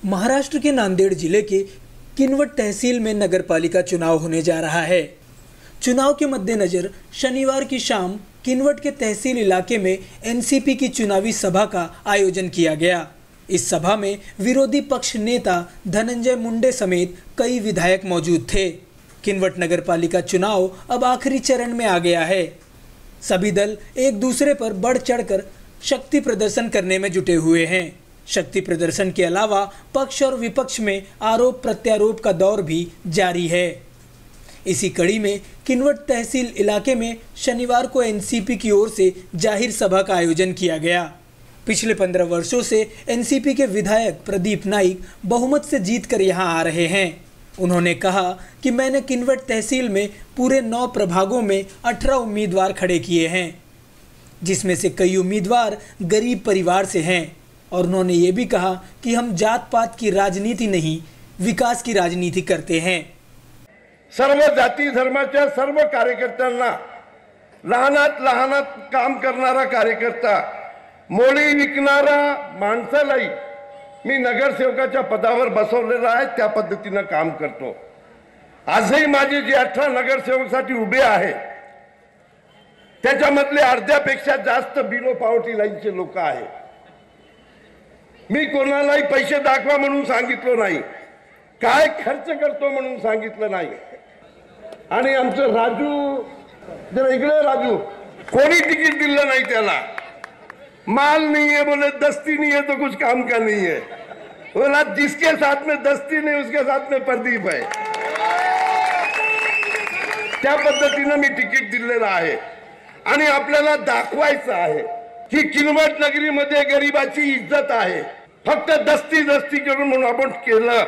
महाराष्ट्र के नांदेड़ जिले के किनवट तहसील में नगरपालिका चुनाव होने जा रहा है। चुनाव के मद्देनजर शनिवार की शाम किनवट के तहसील इलाके में एनसीपी की चुनावी सभा का आयोजन किया गया। इस सभा में विरोधी पक्ष नेता धनंजय मुंडे समेत कई विधायक मौजूद थे। किनवट नगरपालिका चुनाव अब आखिरी चरण में आ गया है। सभी दल एक दूसरे पर बढ़ चढ़कर शक्ति प्रदर्शन करने में जुटे हुए हैं। शक्ति प्रदर्शन के अलावा पक्ष और विपक्ष में आरोप प्रत्यारोप का दौर भी जारी है। इसी कड़ी में किनवट तहसील इलाके में शनिवार को एनसीपी की ओर से जाहिर सभा का आयोजन किया गया। पिछले 15 वर्षों से एनसीपी के विधायक प्रदीप नाइक बहुमत से जीतकर यहां आ रहे हैं। उन्होंने कहा कि मैंने किनवट तहसील में पूरे 9 प्रभागों में 18 उम्मीदवार खड़े किए हैं, जिसमें से कई उम्मीदवार गरीब परिवार से हैं। और उन्होंने ये भी कहा कि हम जात पात की राजनीति नहीं, विकास की राजनीति करते हैं। सर्व जाती धर्माच्या सर्व कार्यकर्त्यांना लहानात लहानात काम करणारा कार्यकर्ता, मोळी विकणारा माणसालाही मी नगरसेवकाच्या पदावर बसवलेला आहे, त्या पद्धतीने काम करतो। आजही माझे जे 18 नगरसेवकासाठी उभे आहे त्याच्यामधले अर्ध्यापेक्षा जास्त बिलो पॉवर्टी लाईनचे लोक आहेत। मी कोणालाही पैसे दाखवा म्हणून सांगितलं नाही, काय खर्च करतो म्हणून सांगितलं नाही। आणि आमचं राजू, जरा इकडे राजू, कोणी तिकीट दिलं नाही त्याला। माल नहीं है बोले, दस्ती नहीं है तो कुछ काम का नहीं है। बोला जिसके साथ में दस्ती नहीं उसके साथ में प्रदीप है। त्या पद्धतीने मी तिकीट दिलेलं आहे आणि आपल्याला दाखवायचं आहे की किनवट नगरीमध्ये गरिबाची इज्जत आहे। फक्त दस्ती दस्ती करून म्हणून आपण केलं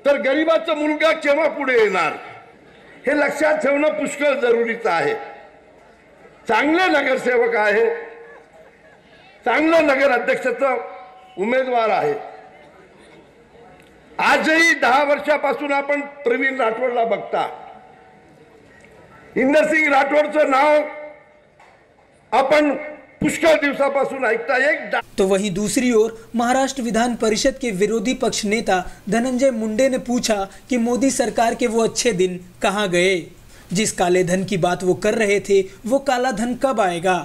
तर गरिबाचा मुलगा केव्हा पुढे येणार हे लक्षात ठेवणं पुष्कळ जरुरीचं आहे। चांगले नगरसेवक आहे, चांगलं नगर अध्यक्षाचा उमेदवार आहे। आजही 10 वर्षापासून आपण प्रवीण राठोडला बघता, इंदरसिंग राठोडचं नाव आपण पुष्कळ दिवसापासून ऐकता। तो वहीं दूसरी ओर महाराष्ट्र विधान परिषद के विरोधी पक्ष नेता धनंजय मुंडे ने पूछा कि मोदी सरकार के वो अच्छे दिन कहां गए। जिस काले धन की बात वो कर रहे थे, वो काला धन कब आएगा,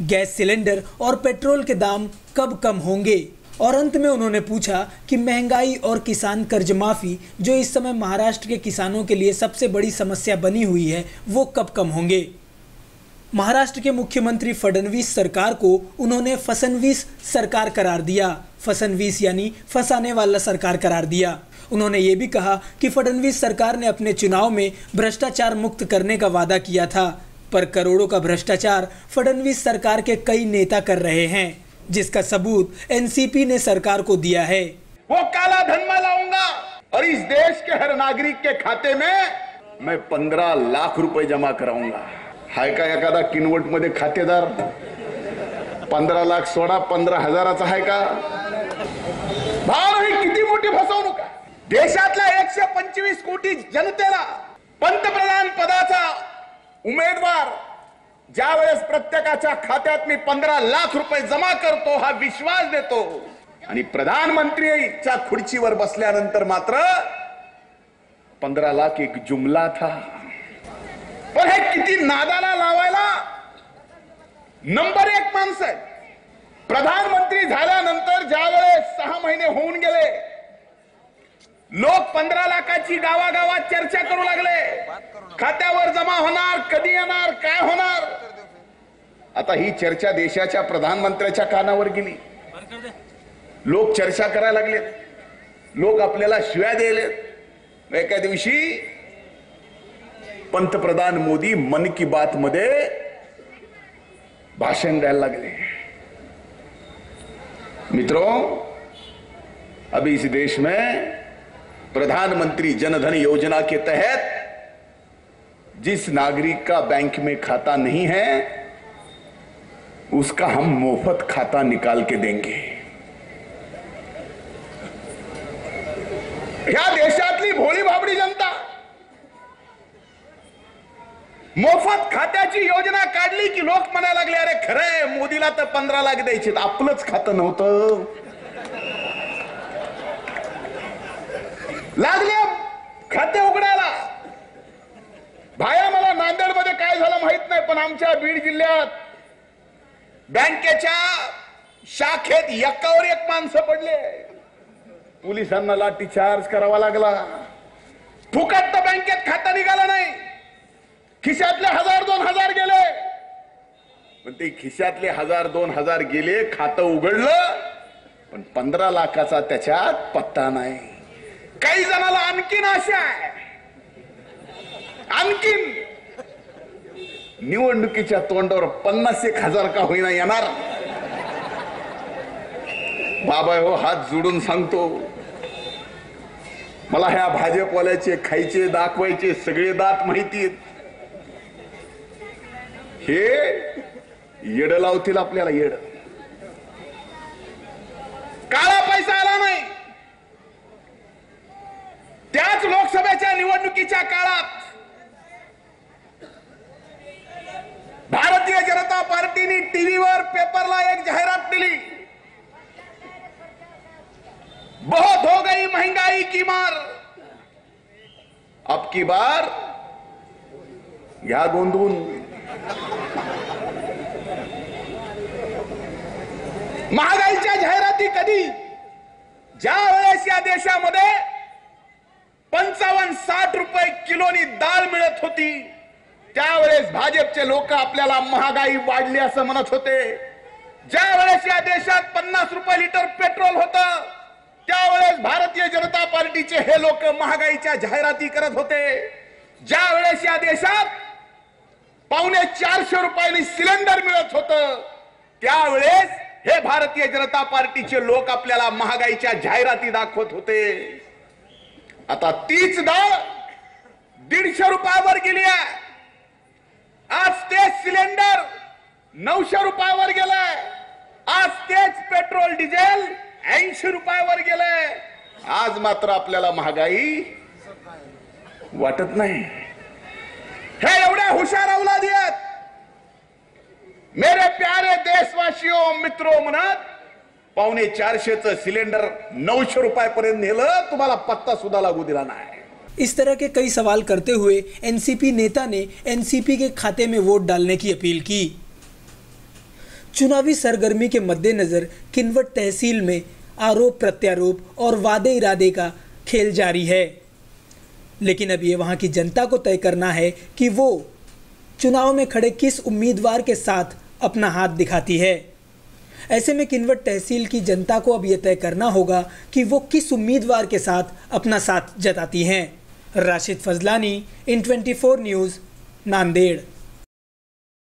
गैस सिलेंडर और पेट्रोल के दाम कब कम होंगे। और अंत में उन्होंने पूछा कि महंगाई और किसान कर्ज माफी, जो इस समय महाराष्ट्र के किसानों के लिए सबसे बड़ी समस्या बनी हुई है, वो कब कम होंगे। महाराष्ट्र के मुख्यमंत्री फडणवीस सरकार को उन्होंने फसनवीस सरकार करार दिया। फसनवीस यानी फंसाने वाला सरकार करार दिया। उन्होंने ये भी कहा कि फडणवीस सरकार ने अपने चुनाव में भ्रष्टाचार मुक्त करने का वादा किया था, पर करोड़ों का भ्रष्टाचार फडणवीस सरकार के कई नेता कर रहे हैं, जिसका सबूत एनसीपी ने सरकार को दिया है। वो काला धन मैं लाऊंगा और इस देश के हर नागरिक के खाते में मैं 15 लाख रुपए जमा कराऊंगा। हाय का एखादा किनवट मध्ये खातेदार 15 लाख सोडा 15,000चा आहे का? भाव ही किती मोठी फसवणूक आहे। देशातल्या 125 कोटी जनतेला पंतप्रधान पदाचा उमेदवार ज्यावेळेस प्रत्येकाच्या खात्यात मी 15 लाख रुपये जमा करतो, हा विश्वास देतो आणि प्रधानमंत्रीच्या खुर्चीवर बसल्यानंतर मात्र 15 लाख एक जुमला था। पण हे किती नादाला लावायला नंबर 1 माणसं आहे। प्रधानमंत्री झाल्यानंतर ज्यावेळेस 6 महिने होऊन गेले, लोक 15 लाखाची गावागावात चर्चा करू लागले, खात्यावर जमा होणार, कधी येणार, काय होणार। आता ही चर्चा देशाच्या प्रधानमंत्र्याच्या कानावर गेली। लोक चर्चा करायला लागले, लोक आपल्याला शिव्या द्यायलेत। एका दिवशी पंतप्रधान मोदी मन की बात मध्ये भाषण द्यायला लागले। मित्रों, अभी इस देश में प्रधानमंत्री जनधन योजना के तहत जिस नागरिक का बैंक में खाता नहीं है, उसका हम मुफ्त खाता निकाल के देंगे। ह्या देशातली भोळी भाबडी जनता मोफत खात्याची योजना काढली की लोक म्हणायला लागले, अरे खरंय मोदीला तर 15 लाख द्यायचे, आपलंच खातं नव्हतं। लागले खाते उघडायला. भाया मला नांदेडमध्ये काय झालं माहित नाही, पण आमच्या बीड जिल्ह्यात बँकेच्या शाखेत एकावर एक माणसं पडले. पोलिसांना लाठीचार्ज करावा लागला. फुकट तर बँकेत खाता निघाला नाही. खिशातले 1000-2000 गेले, पण ते खिशातले 1000-2000 गेले, खातं उघडलं, पण 15 लाखाचा त्याच्यात पत्ता नाही. काही जणाला आणखीन आशा आहे, आणखीन निवडणुकीच्या तोंडावर 50,000 का होईना येणार. बाबा हो, हात जोडून सांगतो, मला ह्या भाजपवाल्याचे खायचे दाखवायचे सगळे दात माहिती आहेत. हे येड लावतील आपल्याला, येड. काळा पैसा आला नाही. त्याच लोकसभेच्या निवडणुकीच्या काळात भारतीय जनता पार्टीने टीव्हीवर, पेपरला एक जाहिरात दिली, बहुत हो गई महंगाई की मार, अब की बार घ्या गोंधून. महागाईच्या जाहिराती कधी? ज्या वेळेस या देशामध्ये 55-60 रुपये किलोनी डाळ मिळत होती, त्यावेळेस भाजपचे लोक आपल्याला महागाई वाढली असं म्हणत होते. ज्या वेळेस या देशात 50 रुपये लिटर पेट्रोल होतं, त्यावेळेस भारतीय जनता पार्टीचे हे लोक महागाईच्या जाहिराती करत होते. ज्या वेळेस या देशात 450 रुपयांनी सिलेंडर मिळत होतं, त्यावेळेस हे भारतीय जनता पार्टीचे लोक आपल्याला महागाईच्या जाहिराती दाखवत होते. आता तीच डाळ 150 रुपयावर गेली आहे. आज तेच सिलेंडर 900 रुपयावर गेलंय. आज तेच पेट्रोल डिझेल 80 रुपयावर गेलंय. आज मात्र आपल्याला महागाई वाटत नाही. हे एवढे हुशार औलादी आहेत. मेरे प्यारे देशवासियों, मित्रों, म्हणत 450चं सिलेंडर 900 रुपयापर्यंत नेलं, तुम्हाला पत्ता सुद्धा लागू दिला नाही. इस तरह के कई सवाल करते हुए एनसीपी नेता ने एनसीपी के खाते में वोट डालने की अपील की. चुनावी सरगर्मी के मद्देनजर किनवट तहसील में आरोप प्रत्यारोप और वादे इरादे का खेल जारी है, लेकिन अब ये वहाँ की जनता को तय करना है कि वो चुनाव में खड़े किस उम्मीदवार के साथ अपना हाथ दिखाती है. ऐसे में किनवट तहसील की जनता को अब ये तय करना होगा कि वो किस उम्मीदवार के साथ अपना साथ जताती हैं. Rashid Fazlani, in 24 news, Nanded.